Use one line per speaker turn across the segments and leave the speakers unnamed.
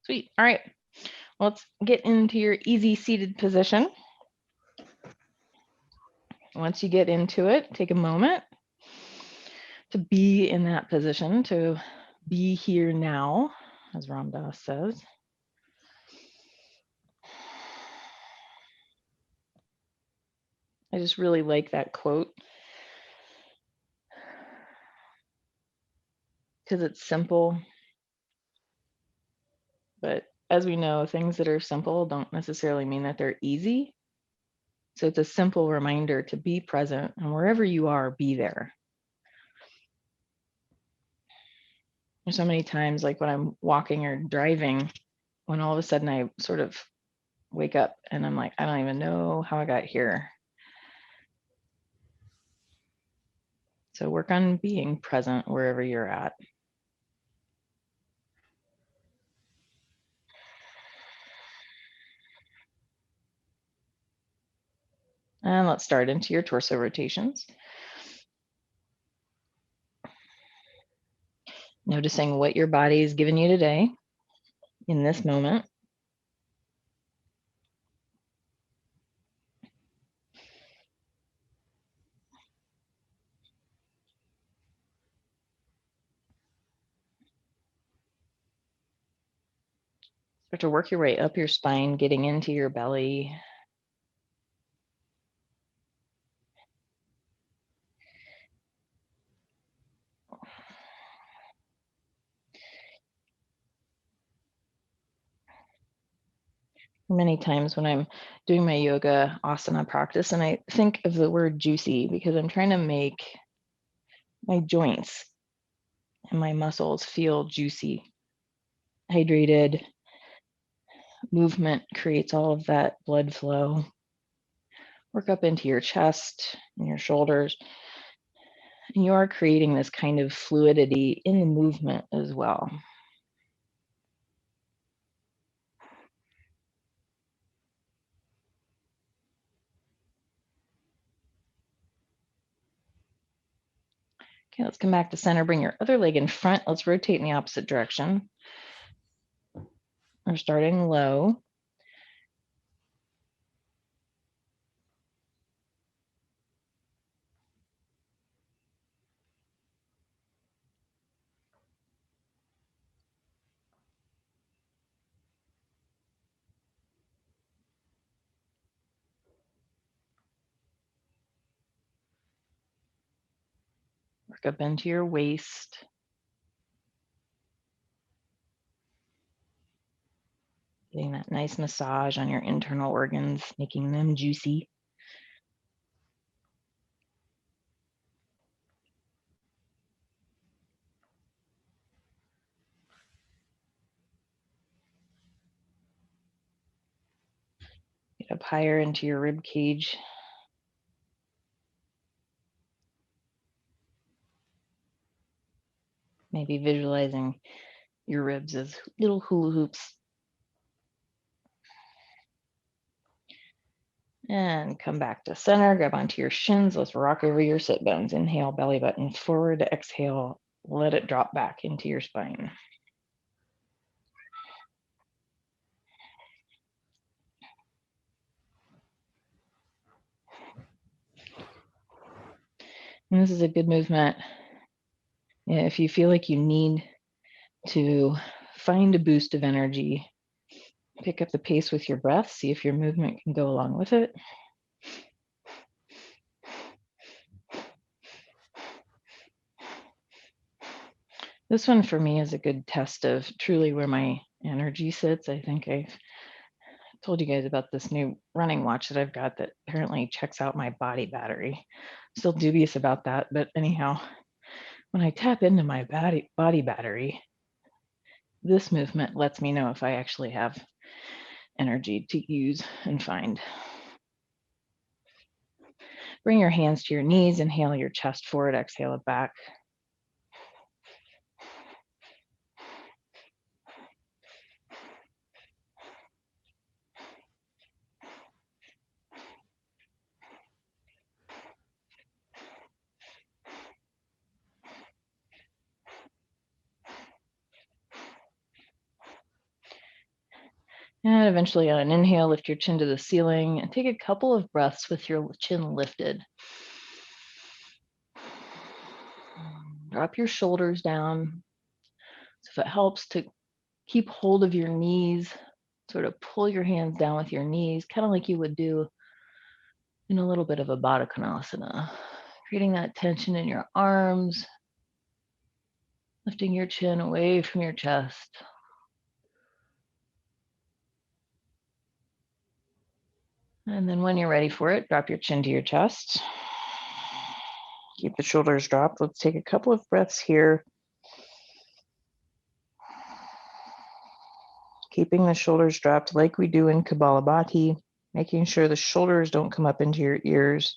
Sweet. All right. Let's get into your easy seated position. Once you get into it, take a moment to be in that position, to be here now, as Ram Dass says. I just really like that quote because it's simple. But as we know, things that are simple don't necessarily mean that they're easy. So it's a simple reminder to be present, and wherever you are, be there. There's so many times, like when I'm walking or driving, when all of a sudden I sort of wake up and I'm like, I don't even know how I got here. So work on being present wherever you're at. And let's start into your torso rotations. Noticing what your body is giving you today in this moment. Start to work your way up your spine, getting into your belly. Many times when I'm doing my yoga asana practice, and I think of the word juicy because I'm trying to make my joints and my muscles feel juicy, hydrated. Movement creates all of that blood flow. Work up into your chest and your shoulders. And you are creating this kind of fluidity in the movement as well. Okay, let's come back to center. Bring your other leg in front. Let's rotate in the opposite direction. We're starting low. Work up into your waist. Getting that nice massage on your internal organs, making them juicy. Get up higher into your rib cage. Maybe visualizing your ribs as little hula hoops. And come back to center, grab onto your shins. Let's rock over your sit bones. Inhale, belly button forward. Exhale, let it drop back into your spine. And this is a good movement. If you feel like you need to find a boost of energy, pick up the pace with your breath, see if your movement can go along with it. This one for me is a good test of truly where my energy sits. I think I've told you guys about this new running watch that I've got that apparently checks out my body battery. Still dubious about that, but anyhow, when I tap into my body battery, this movement lets me know if I actually have energy to use and find. Bring your hands to your knees, inhale your chest forward, exhale it back. then eventually on an inhale, lift your chin to the ceiling and take a couple of breaths with your chin lifted. Drop your shoulders down. So if it helps to keep hold of your knees, sort of pull your hands down with your knees, kind of like you would do in a little bit of a Baddha Konasana, creating that tension in your arms, lifting your chin away from your chest. And then when you're ready for it, drop your chin to your chest. Keep the shoulders dropped. Let's take a couple of breaths here. Keeping the shoulders dropped like we do in Kapalabhati, making sure the shoulders don't come up into your ears.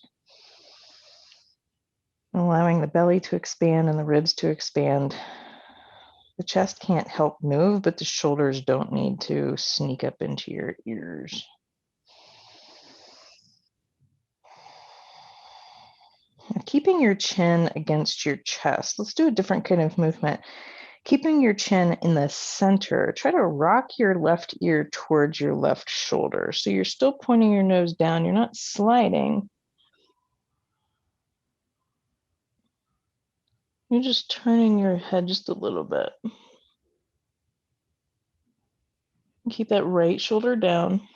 Allowing the belly to expand and the ribs to expand. The chest can't help move, but the shoulders don't need to sneak up into your ears. Keeping your chin against your chest. Let's do a different kind of movement. Keeping your chin in the center, try to rock your left ear towards your left shoulder. So you're still pointing your nose down, you're not sliding. You're just turning your head just a little bit. Keep that right shoulder down.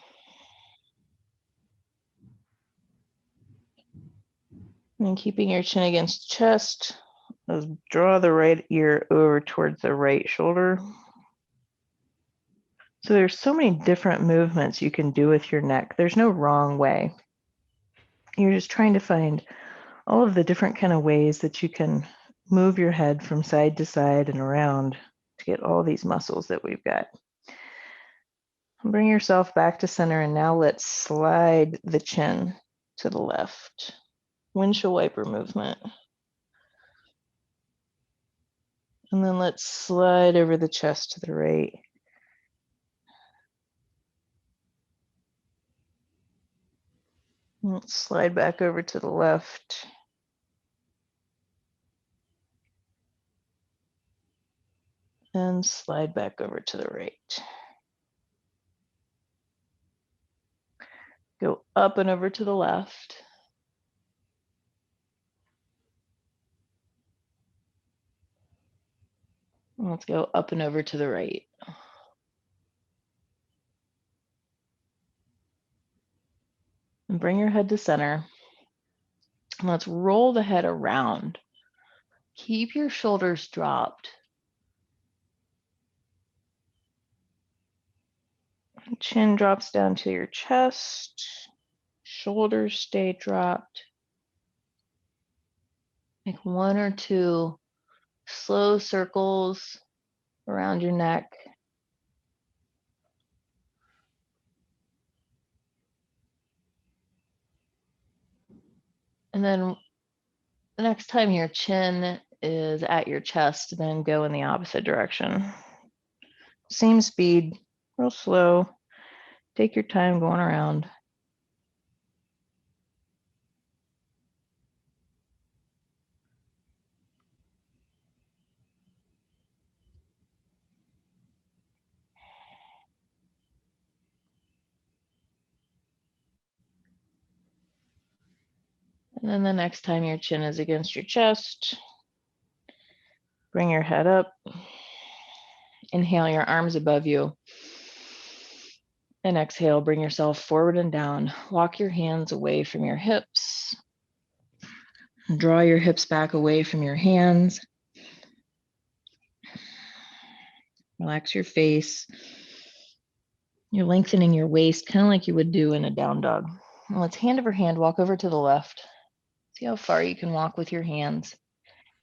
And keeping your chin against chest, draw the right ear over towards the right shoulder. So there's so many different movements you can do with your neck. There's no wrong way. You're just trying to find all of the different kind of ways that you can move your head from side to side and around to get all these muscles that we've got. Bring yourself back to center, and now let's slide the chin to the left. Windshield wiper movement. And then let's slide over the chest to the right. Let's slide back over to the left. And slide back over to the right. Go up and over to the left. Let's go up and over to the right. And bring your head to center. And let's roll the head around. Keep your shoulders dropped. Chin drops down to your chest. Shoulders stay dropped. Make one or two slow circles around your neck. And then the next time your chin is at your chest, then go in the opposite direction. Same speed, real slow. Take your time going around. And then the next time your chin is against your chest, bring your head up. Inhale your arms above you. And exhale, bring yourself forward and down. Walk your hands away from your hips. Draw your hips back away from your hands. Relax your face. You're lengthening your waist, kind of like you would do in a down dog. And let's hand over hand, walk over to the left. See how far you can walk with your hands.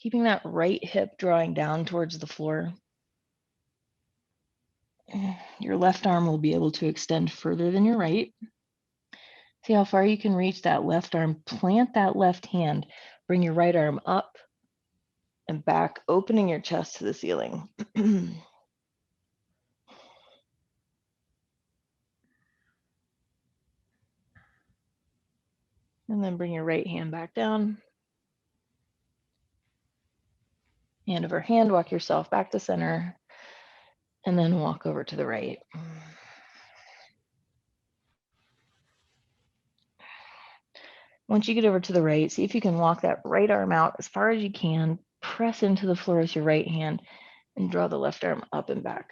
Keeping that right hip drawing down towards the floor. Your left arm will be able to extend further than your right. See how far you can reach that left arm. Plant that left hand. Bring your right arm up and back, opening your chest to the ceiling. And then bring your right hand back down. Hand over hand, walk yourself back to center. And then walk over to the right. Once you get over to the right, see if you can walk that right arm out as far as you can, press into the floor with your right hand, and draw the left arm up and back.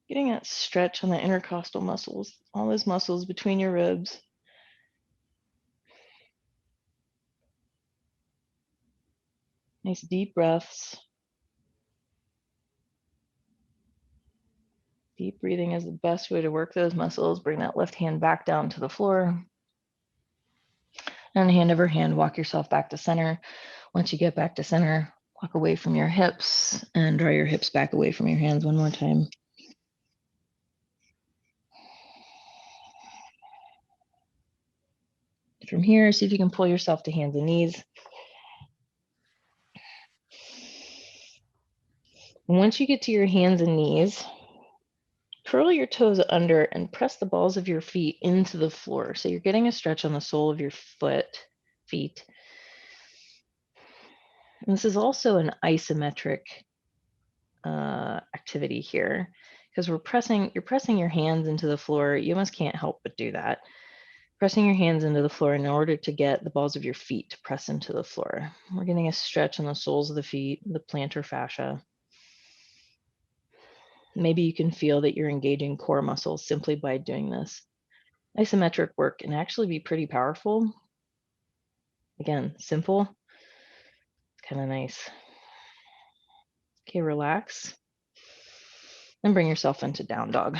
Getting that stretch on the intercostal muscles, all those muscles between your ribs. Nice deep breaths. Deep breathing is the best way to work those muscles. Bring that left hand back down to the floor. And hand over hand, walk yourself back to center. Once you get back to center, walk away from your hips and draw your hips back away from your hands one more time. From here, see if you can pull yourself to hands and knees. Once you get to your hands and knees, curl your toes under and press the balls of your feet into the floor. So you're getting a stretch on the sole of your feet. And this is also an isometric activity here because you're pressing your hands into the floor. You almost can't help but do that. Pressing your hands into the floor in order to get the balls of your feet to press into the floor. We're getting a stretch on the soles of the feet, the plantar fascia. Maybe you can feel that you're engaging core muscles simply by doing this. Isometric work can actually be pretty powerful. Again, simple. It's kind of nice. Okay, relax. And bring yourself into down dog.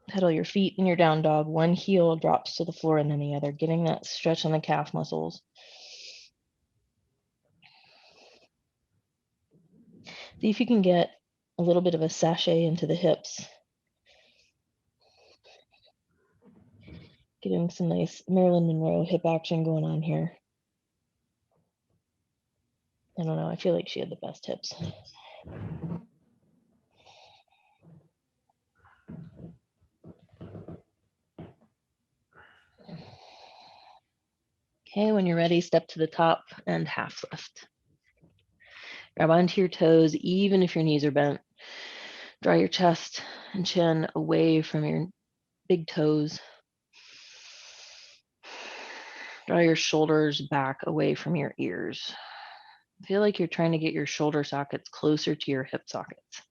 Pedal your feet in your down dog. One heel drops to the floor and then the other, getting that stretch on the calf muscles. See if you can get a little bit of a sachet into the hips. Getting some nice Marilyn Monroe hip action going on here. I don't know, I feel like she had the best hips. Okay, when you're ready, step to the top and half lift. Grab onto your toes, even if your knees are bent. Draw your chest and chin away from your big toes. Draw your shoulders back away from your ears. Feel like you're trying to get your shoulder sockets closer to your hip sockets.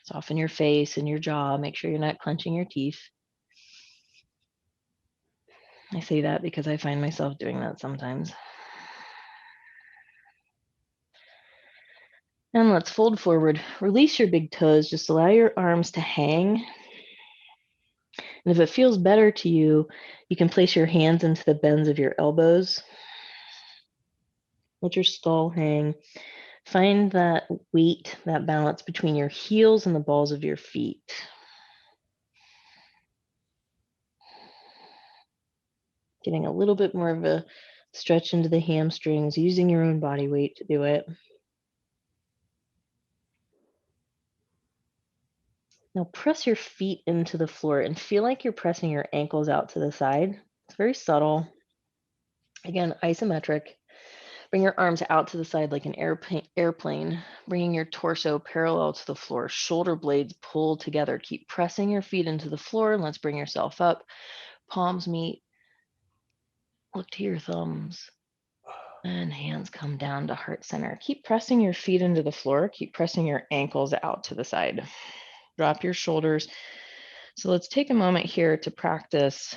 Soften your face and your jaw. Make sure you're not clenching your teeth. I say that because I find myself doing that sometimes. And let's fold forward. Release your big toes. Just allow your arms to hang. And if it feels better to you, you can place your hands into the bends of your elbows. Let your skull hang. Find that weight, that balance between your heels and the balls of your feet. Getting a little bit more of a stretch into the hamstrings, using your own body weight to do it. Now press your feet into the floor and feel like you're pressing your ankles out to the side. It's very subtle. Again, isometric. Bring your arms out to the side like an airplane, bringing your torso parallel to the floor, shoulder blades pulled together. Keep pressing your feet into the floor, and let's bring yourself up. Palms meet. Look to your thumbs. And hands come down to heart center. Keep pressing your feet into the floor. Keep pressing your ankles out to the side. Drop your shoulders. So let's take a moment here to practice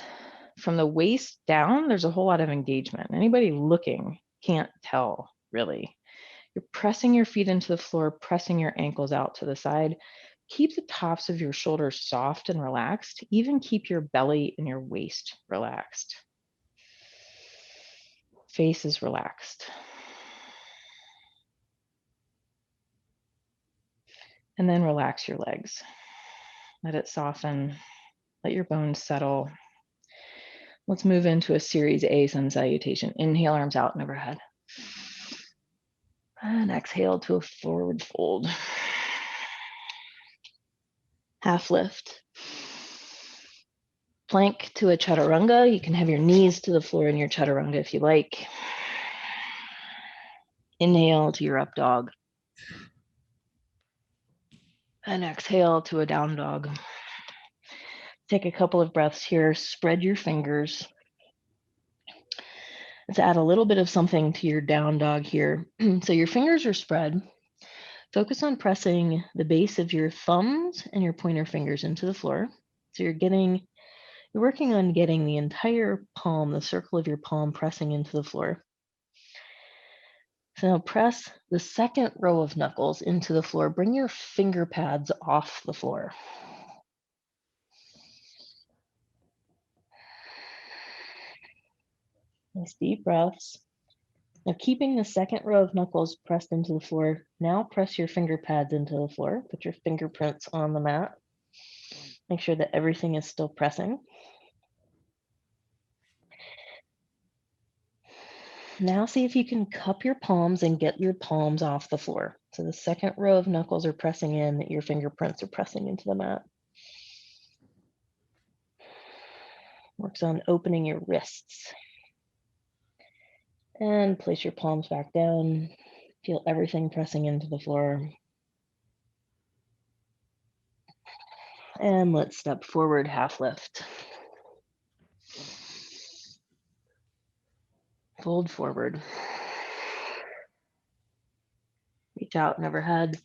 from the waist down. There's a whole lot of engagement. Anybody looking can't tell, really. You're pressing your feet into the floor, pressing your ankles out to the side. Keep the tops of your shoulders soft and relaxed. Even keep your belly and your waist relaxed. Face is relaxed. And then relax your legs. Let it soften. Let your bones settle. Let's move into a series A sun salutation. Inhale, arms out and overhead. And exhale to a forward fold. Half lift. Plank to a chaturanga. You can have your knees to the floor in your chaturanga if you like. Inhale to your up dog. And exhale to a down dog. Take a couple of breaths here. Spread your fingers. Let's add a little bit of something to your down dog here. So your fingers are spread. Focus on pressing the base of your thumbs and your pointer fingers into the floor. So you're working on getting the entire palm, the circle of your palm, pressing into the floor. So now press the second row of knuckles into the floor. Bring your finger pads off the floor. Nice deep breaths. Now keeping the second row of knuckles pressed into the floor, now press your finger pads into the floor. Put your fingerprints on the mat. Make sure that everything is still pressing. Now see if you can cup your palms and get your palms off the floor. So the second row of knuckles are pressing in, your fingerprints are pressing into the mat. Works on opening your wrists. And place your palms back down. Feel everything pressing into the floor. And let's step forward, half lift. Fold forward. Reach out and overhead.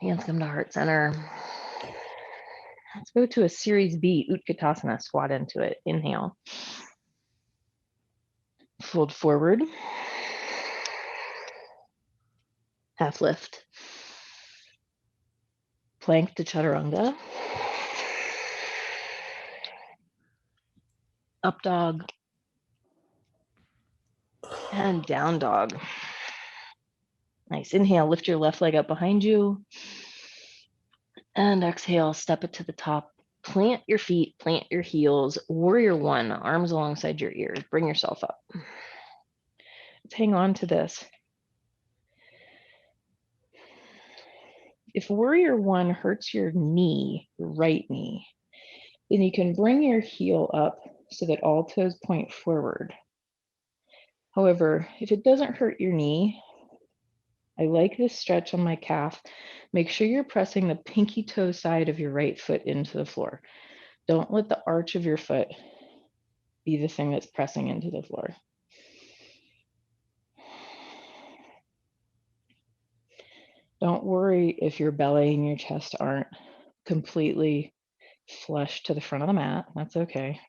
Hands come to heart center. Let's go to a series B, Utkatasana Squat into it. Inhale. Fold forward. Half lift. Plank to Chaturanga. Up dog. And down dog. Nice. Inhale, lift your left leg up behind you. And exhale, step it to the top. Plant your feet, plant your heels. Warrior one, arms alongside your ears. Bring yourself up. Let's hang on to this. If warrior one hurts your knee, your right knee, then you can bring your heel up so that all toes point forward. However, if it doesn't hurt your knee, I like this stretch on my calf. Make sure you're pressing the pinky toe side of your right foot into the floor. Don't let the arch of your foot be the thing that's pressing into the floor. Don't worry if your belly and your chest aren't completely flush to the front of the mat. That's okay.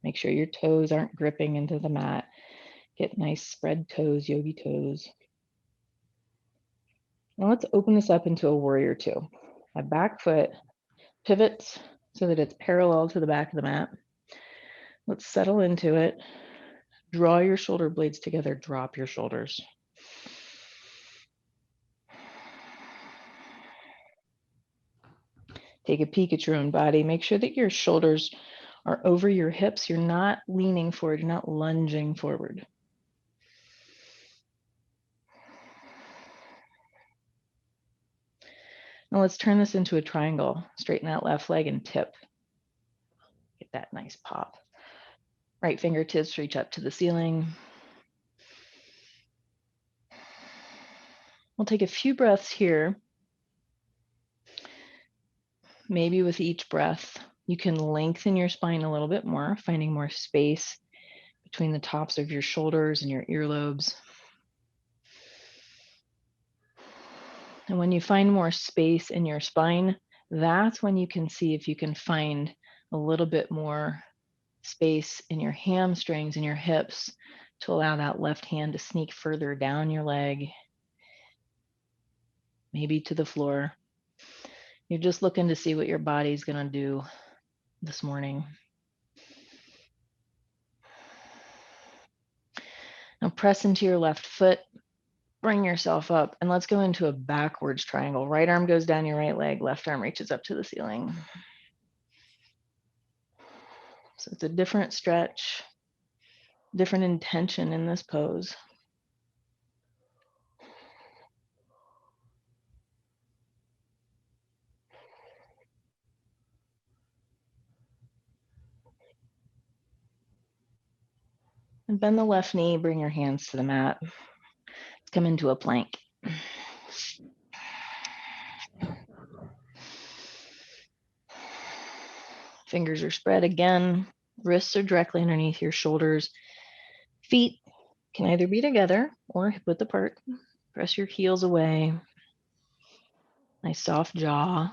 Make sure your toes aren't gripping into the mat. Get nice spread toes, yogi toes. Now let's open this up into a warrior two. My back foot pivots so that it's parallel to the back of the mat. Let's settle into it. Draw your shoulder blades together, drop your shoulders. Take a peek at your own body. Make sure that your shoulders are over your hips. You're not leaning forward, you're not lunging forward. Now let's turn this into a triangle. Straighten that left leg and tip. Get that nice pop. Right fingertips reach up to the ceiling. We'll take a few breaths here. Maybe with each breath, you can lengthen your spine a little bit more, finding more space between the tops of your shoulders and your earlobes. And when you find more space in your spine, that's when you can see if you can find a little bit more space in your hamstrings and your hips to allow that left hand to sneak further down your leg, maybe to the floor. You're just looking to see what your body's going to do this morning. Now press into your left foot, bring yourself up, and let's go into a backwards triangle. Right arm goes down your right leg, left arm reaches up to the ceiling. So it's a different stretch, different intention in this pose. And bend the left knee, bring your hands to the mat. Let's come into a plank. Fingers are spread again. Wrists are directly underneath your shoulders. Feet can either be together or hip width apart. Press your heels away. Nice soft jaw.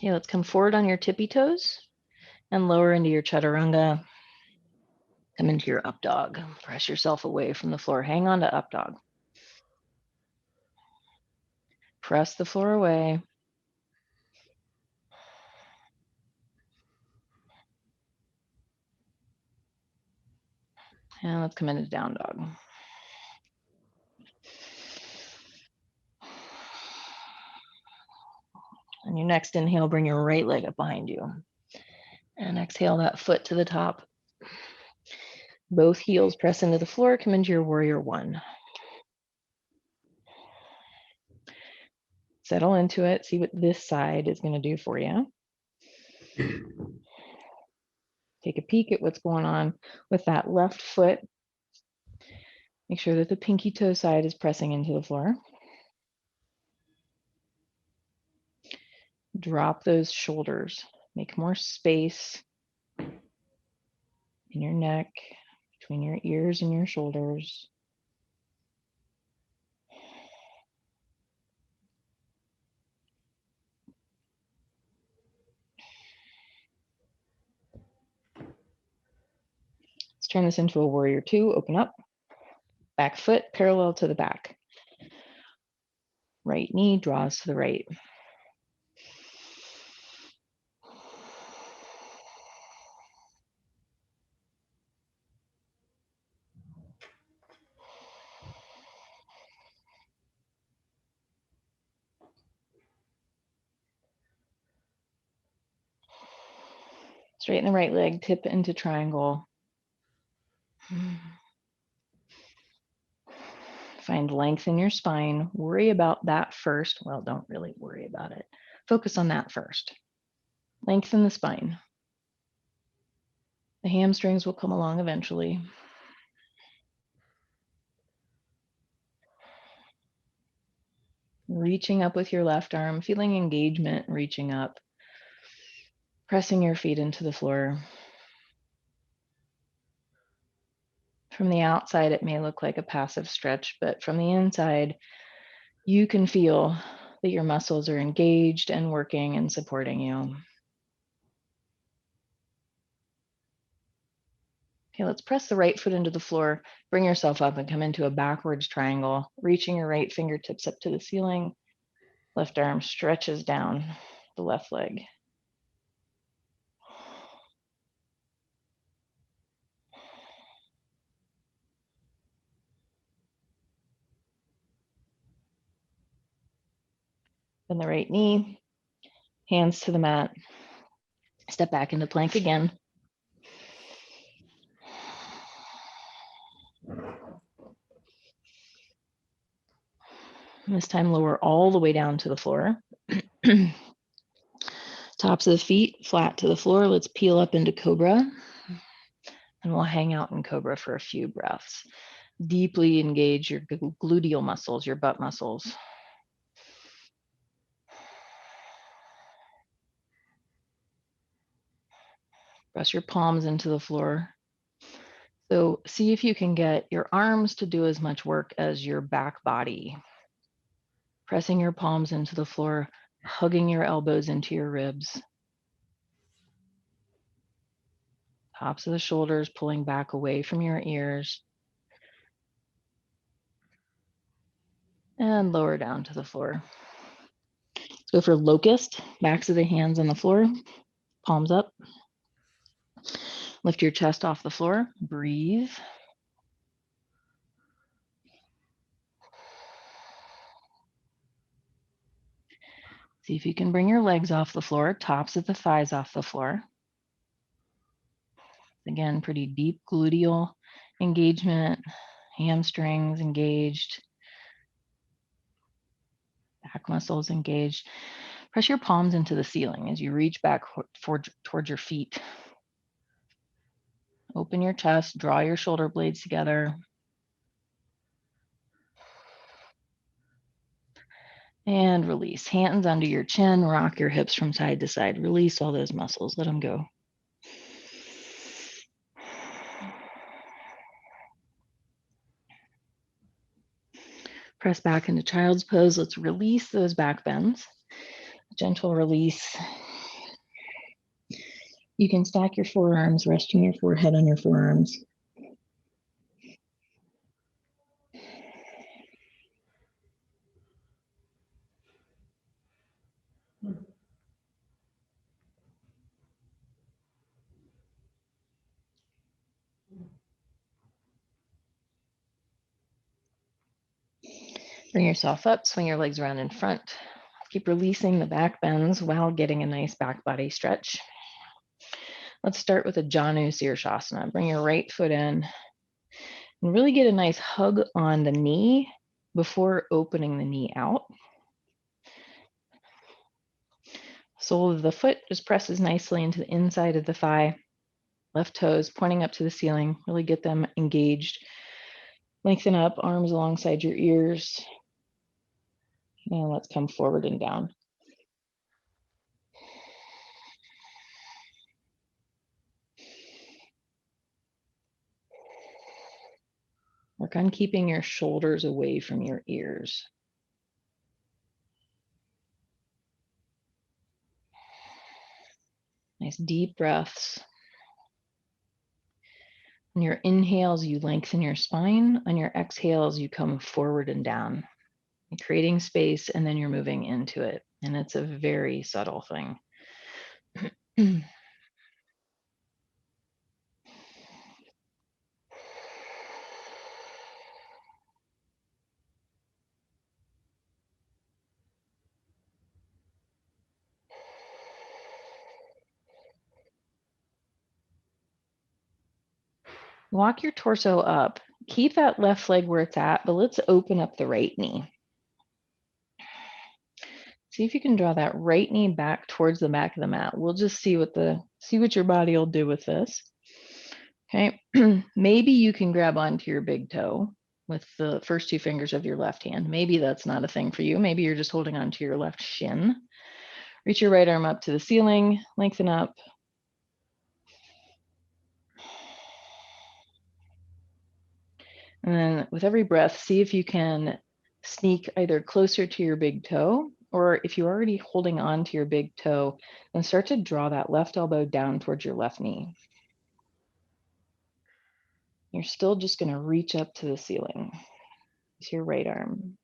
Okay, let's come forward on your tippy toes and lower into your chaturanga. Come into your up dog. Press yourself away from the floor. Hang on to up dog. Press the floor away. And let's come into down dog. On your next inhale, bring your right leg up behind you. And exhale that foot to the top. Both heels press into the floor. Come into your warrior one. Settle into it. See what this side is going to do for you. Take a peek at what's going on with that left foot. Make sure that the pinky toe side is pressing into the floor. Drop those shoulders. Make more space in your neck, between your ears and your shoulders. Let's turn this into a warrior two. Open up. Back foot parallel to the back. Right knee draws to the right. Straighten the right leg, tip into triangle. Find length in your spine. Worry about that first. Well, don't really worry about it. Focus on that first. Lengthen the spine. The hamstrings will come along eventually. Reaching up with your left arm, feeling engagement, reaching up. Pressing your feet into the floor. From the outside, it may look like a passive stretch, but from the inside, you can feel that your muscles are engaged and working and supporting you. Okay, let's press the right foot into the floor. Bring yourself up and come into a backwards triangle, reaching your right fingertips up to the ceiling. Left arm stretches down the left leg. Bend the right knee, hands to the mat. Step back into plank again. This time lower all the way down to the floor. Tops of the feet flat to the floor. Let's peel up into cobra. And we'll hang out in cobra for a few breaths. Deeply engage your gluteal muscles, your butt muscles. Press your palms into the floor. So see if you can get your arms to do as much work as your back body. Pressing your palms into the floor, hugging your elbows into your ribs. Tops of the shoulders pulling back away from your ears. And lower down to the floor. Let's go for locust. Backs of the hands on the floor, palms up. Lift your chest off the floor. Breathe. See if you can bring your legs off the floor, tops of the thighs off the floor. Again, pretty deep gluteal engagement, hamstrings engaged, back muscles engaged. Press your palms into the ceiling as you reach back towards your feet. Open Open your chest, draw your shoulder blades together. And release. Hands under your chin, rock your hips from side to side. Release all those muscles, let them go. Press back into child's pose. Let's release those back bends. Gentle release. You can stack your forearms, resting your forehead on your forearms. Bring yourself up, swing your legs around in front. Keep releasing the back bends while getting a nice back body stretch. Let's start with a Janu Sirsasana. Bring your right foot in and really get a nice hug on the knee before opening the knee out. Sole of the foot just presses nicely into the inside of the thigh. Left toes pointing up to the ceiling. Really get them engaged. Lengthen up, arms alongside your ears. And let's come forward and down. Work on keeping your shoulders away from your ears. Nice deep breaths. On your inhales, you lengthen your spine. On your exhales, you come forward and down. You're creating space and then you're moving into it. And it's a very subtle thing. Walk your torso up. Keep that left leg where it's at, but let's open up the right knee. See if you can draw that right knee back towards the back of the mat. We'll just see what your body will do with this. Okay, maybe you can grab onto your big toe with the first two fingers of your left hand. Maybe that's not a thing for you. Maybe you're just holding onto your left shin. Reach your right arm up to the ceiling, lengthen up. And then with every breath, see if you can sneak either closer to your big toe, or if you're already holding on to your big toe, then start to draw that left elbow down towards your left knee. You're still just going to reach up to the ceiling with your right arm.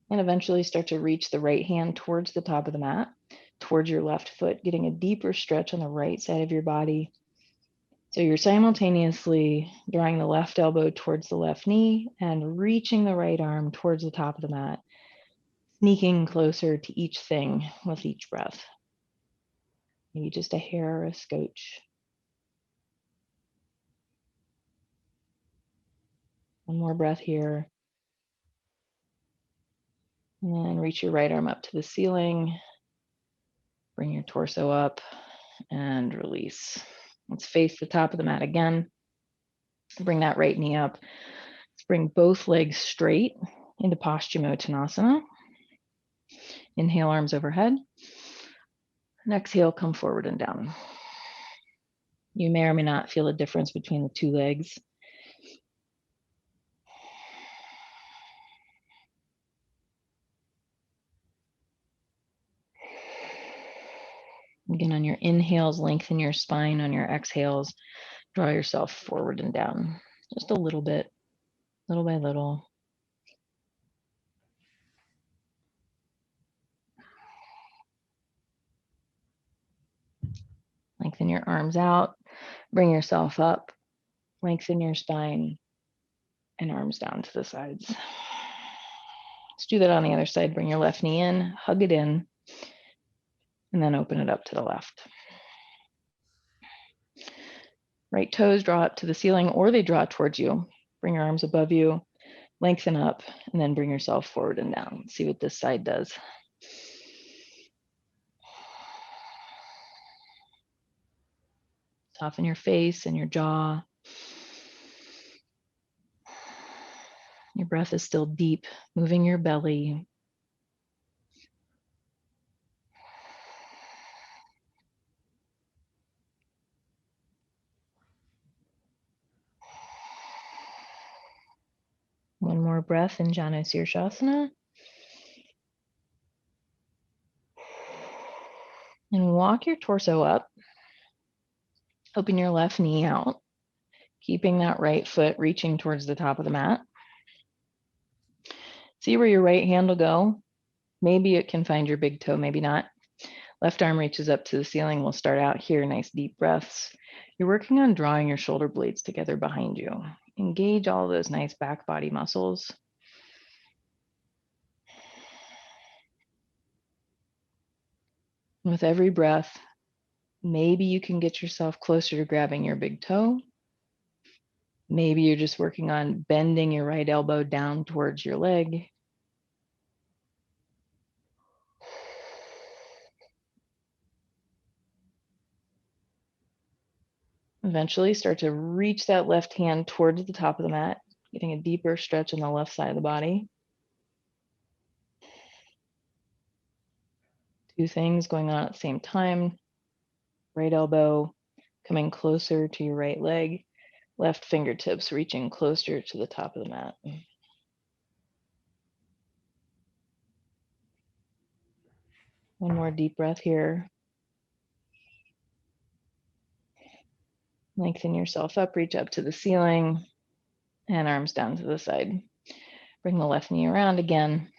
And eventually start to reach the right hand towards the top of the mat, towards your left foot, getting a deeper stretch on the right side of your body. So you're simultaneously drawing the left elbow towards the left knee and reaching the right arm towards the top of the mat, sneaking closer to each thing with each breath. Maybe just a hair or a scotch. One more breath here. And then reach your right arm up to the ceiling. Bring your torso up and release. Let's face the top of the mat again. Bring that right knee up. Let's bring both legs straight into Paschimottanasana. Inhale, arms overhead. And exhale, come forward and down. You may or may not feel a difference between the two legs. Again, on your inhales, lengthen your spine. On your exhales, draw yourself forward and down. Just a little bit, little by little. Lengthen your arms out. Bring yourself up. Lengthen your spine and arms down to the sides. Let's do that on the other side. Bring your left knee in, hug it in, and then open it up to the left. Right toes draw up to the ceiling or they draw towards you. Bring your arms above you. Lengthen up and then bring yourself forward and down. See what this side does. Soften your face and your jaw. Your breath is still deep, moving your belly. One more breath in Janu Sirsasana. And walk your torso up. Open your left knee out, keeping that right foot reaching towards the top of the mat. See where your right hand will go. Maybe it can find your big toe, maybe not. Left arm reaches up to the ceiling. We'll start out here, nice deep breaths. You're working on drawing your shoulder blades together behind you. Engage all those nice back body muscles. With every breath, maybe you can get yourself closer to grabbing your big toe. Maybe you're just working on bending your right elbow down towards your leg. Eventually start to reach that left hand towards the top of the mat, getting a deeper stretch on the left side of the body. Two things going on at the same time. Right elbow coming closer to your right leg, left fingertips reaching closer to the top of the mat. One more deep breath here. Lengthen yourself up, reach up to the ceiling, and arms down to the side. Bring the left knee around again.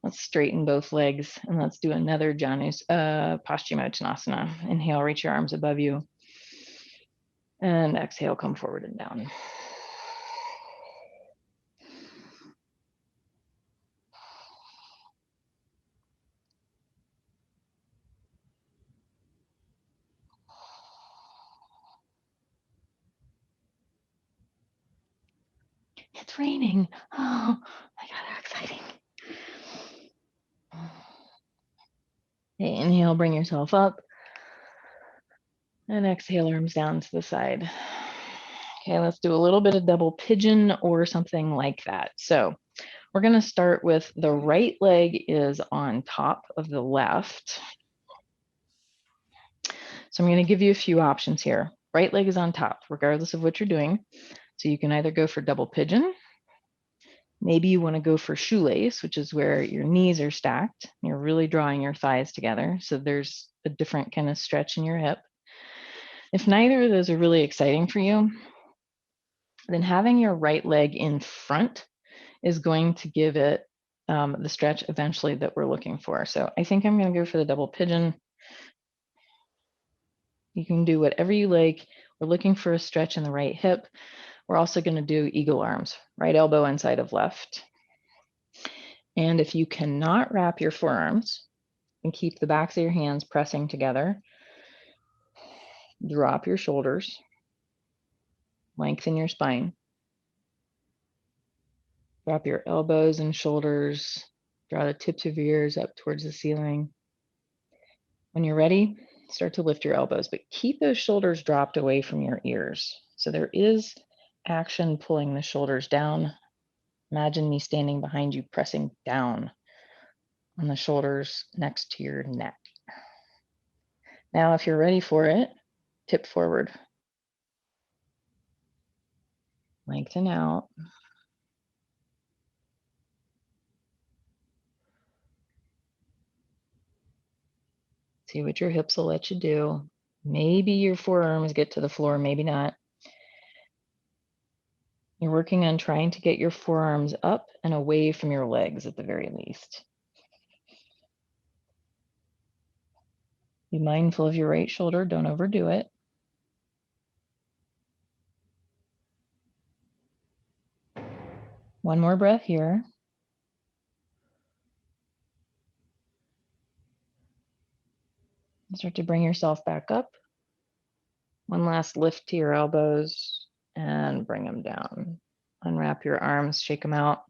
Let's straighten both legs, and let's do another Paschimottanasana. Inhale, reach your arms above you. And exhale, come forward and down. It's raining. Oh my God, how exciting. Okay, inhale, bring yourself up. And exhale, arms down to the side. Okay, let's do a little bit of double pigeon or something like that. So we're going to start with the right leg is on top of the left. So I'm going to give you a few options here. Right leg is on top, regardless of what you're doing. So you can either go for double pigeon. Maybe you want to go for shoelace, which is where your knees are stacked. You're really drawing your thighs together. So there's a different kind of stretch in your hip. If neither of those are really exciting for you, then having your right leg in front is going to give it the stretch eventually that we're looking for. So I think I'm going to go for the double pigeon. You can do whatever you like. We're looking for a stretch in the right hip. We're also going to do eagle arms, right elbow inside of left. And if you cannot wrap your forearms and keep the backs of your hands pressing together, drop your shoulders, lengthen your spine, drop your elbows and shoulders, draw the tips of your ears up towards the ceiling. When you're ready, start to lift your elbows, but keep those shoulders dropped away from your ears. So there is action pulling the shoulders down. Imagine me standing behind you, pressing down on the shoulders next to your neck. Now, if you're ready for it, tip forward. Lengthen out. See what your hips will let you do. Maybe your forearms get to the floor, maybe not. You're working on trying to get your forearms up and away from your legs at the very least. Be mindful of your right shoulder. Don't overdo it. One more breath here. Start to bring yourself back up. One last lift to your elbows and bring them down. Unwrap your arms, shake them out.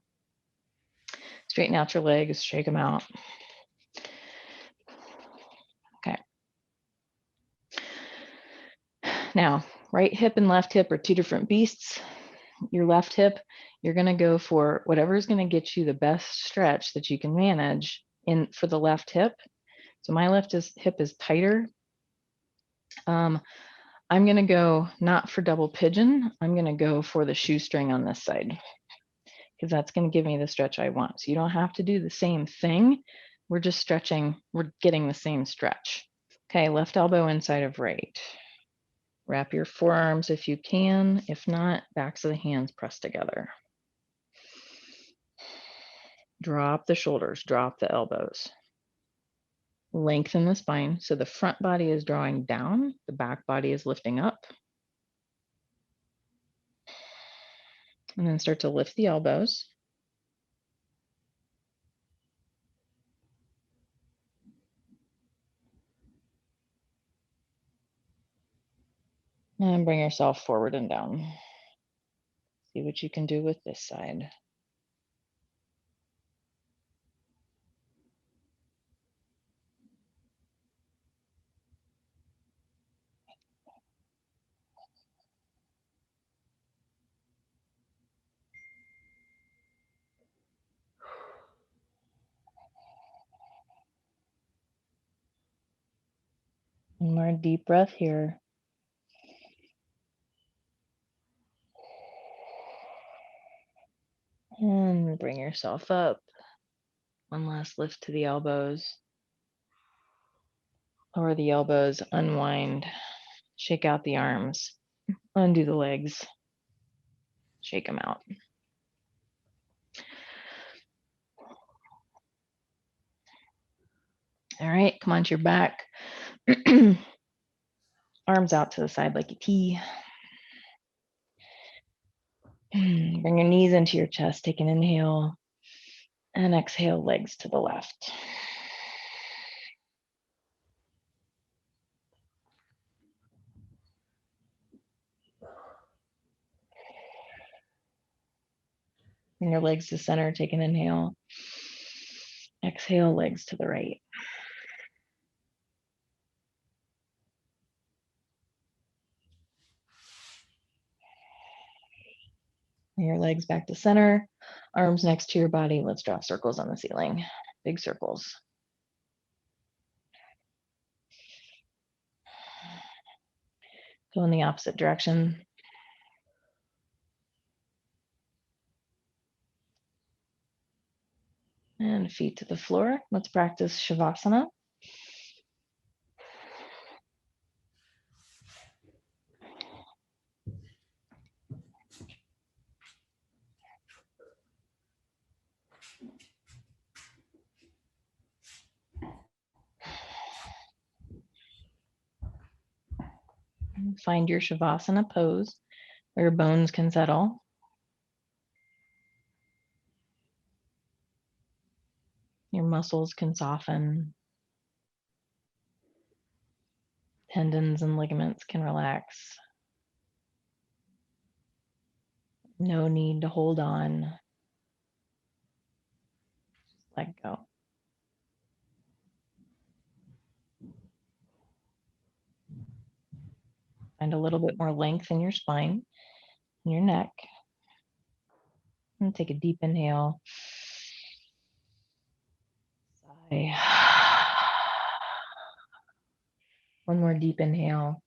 Straighten out your legs, shake them out. Okay. Now, right hip and left hip are two different beasts. Your left hip, you're going to go for whatever is going to get you the best stretch that you can manage in for the left hip. So my hip is tighter. I'm going to go not for double pigeon. I'm going to go for the shoestring on this side because that's going to give me the stretch I want. So you don't have to do the same thing. We're just stretching. We're getting the same stretch. Okay, left elbow inside of right. Wrap your forearms if you can. If not, backs of the hands pressed together. Drop the shoulders, drop the elbows. Lengthen the spine. So the front body is drawing down, the back body is lifting up. And then start to lift the elbows. And bring yourself forward and down. See what you can do with this side. One more deep breath here. And bring yourself up. One last lift to the elbows. Lower the elbows, unwind, shake out the arms, undo the legs, shake them out. All right, come onto your back. Arms out to the side like a T. Bring your knees into your chest, take an inhale, and exhale, legs to the left. Bring your legs to center, take an inhale. Exhale, legs to the right. Bring your legs back to center, arms next to your body. Let's draw circles on the ceiling, big circles. Go in the opposite direction. And feet to the floor. Let's practice Shavasana. Find your Shavasana pose where your bones can settle. Your muscles can soften. Tendons and ligaments can relax. No need to hold on. Let go. Find a little bit more length in your spine, in your neck. And take a deep inhale. Sigh. One more deep inhale.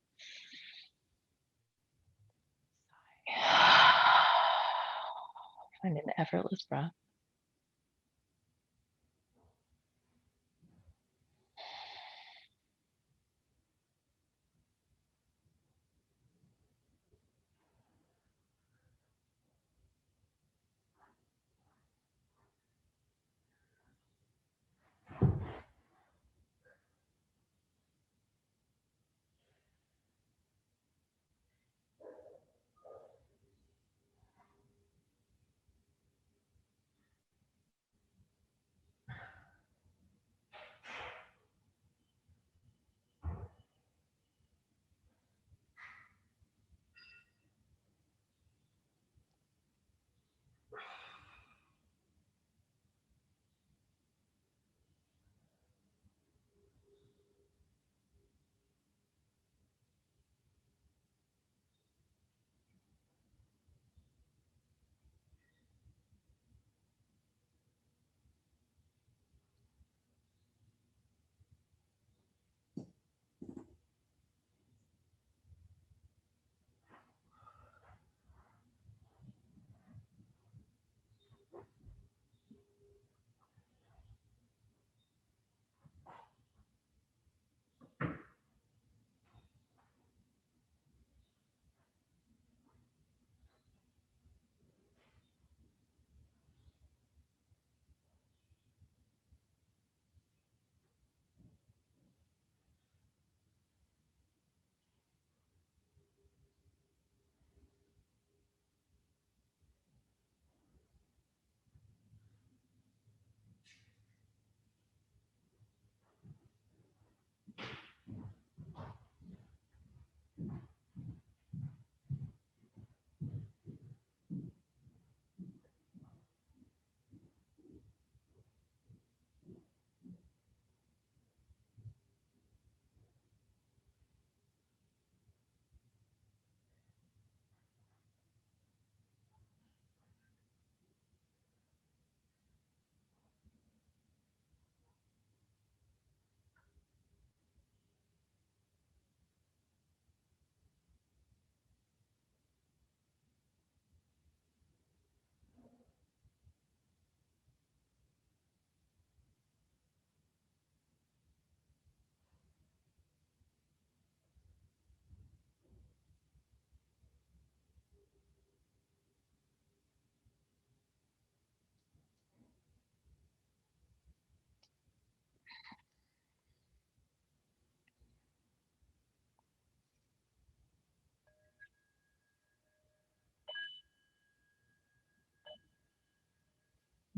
Find an effortless breath.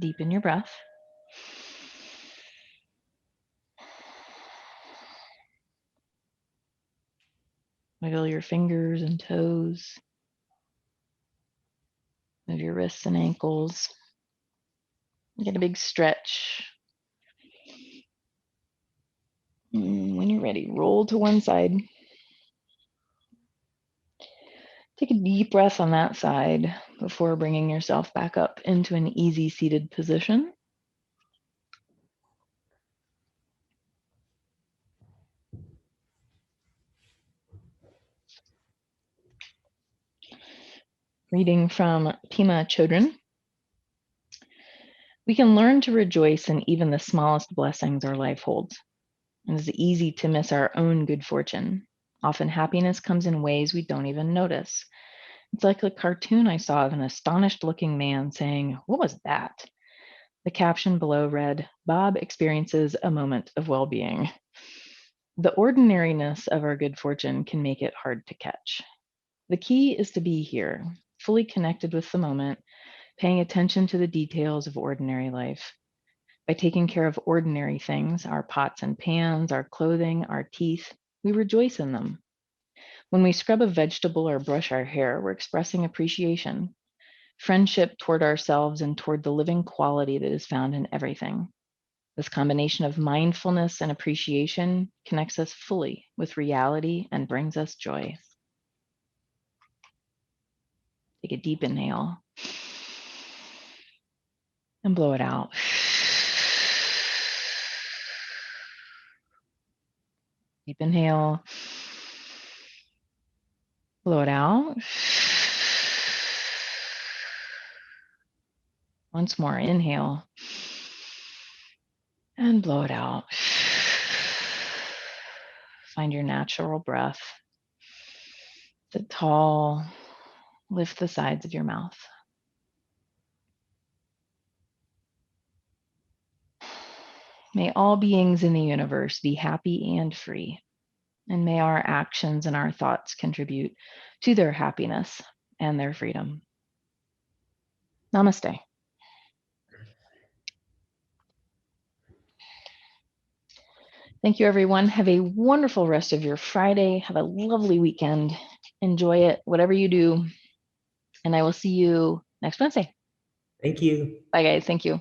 Deepen your breath. Wiggle your fingers and toes. Move your wrists and ankles. Get a big stretch. When you're ready, roll to one side. Take a deep breath on that side before bringing yourself back up into an easy seated position. Reading from Pema Chodron. We can learn to rejoice in even the smallest blessings our life holds. It is easy to miss our own good fortune. Often happiness comes in ways we don't even notice. It's like a cartoon I saw of an astonished looking man saying, "What was that?" The caption below read, "Bob experiences a moment of well-being." The ordinariness of our good fortune can make it hard to catch. The key is to be here, fully connected with the moment, paying attention to the details of ordinary life. By taking care of ordinary things, our pots and pans, our clothing, our teeth, we rejoice in them. When we scrub a vegetable or brush our hair, we're expressing appreciation, friendship toward ourselves and toward the living quality that is found in everything. This combination of mindfulness and appreciation connects us fully with reality and brings us joy. Take a deep inhale and blow it out. Deep inhale, blow it out. Once more, inhale and blow it out. Find your natural breath. Sit tall, lift the sides of your mouth. May all beings in the universe be happy and free, and may our actions and our thoughts contribute to their happiness and their freedom. Namaste. Thank you, everyone. Have a wonderful rest of your Friday. Have a lovely weekend. Enjoy it, whatever you do. And I will see you next Wednesday.
Thank you.
Bye, guys. Thank you.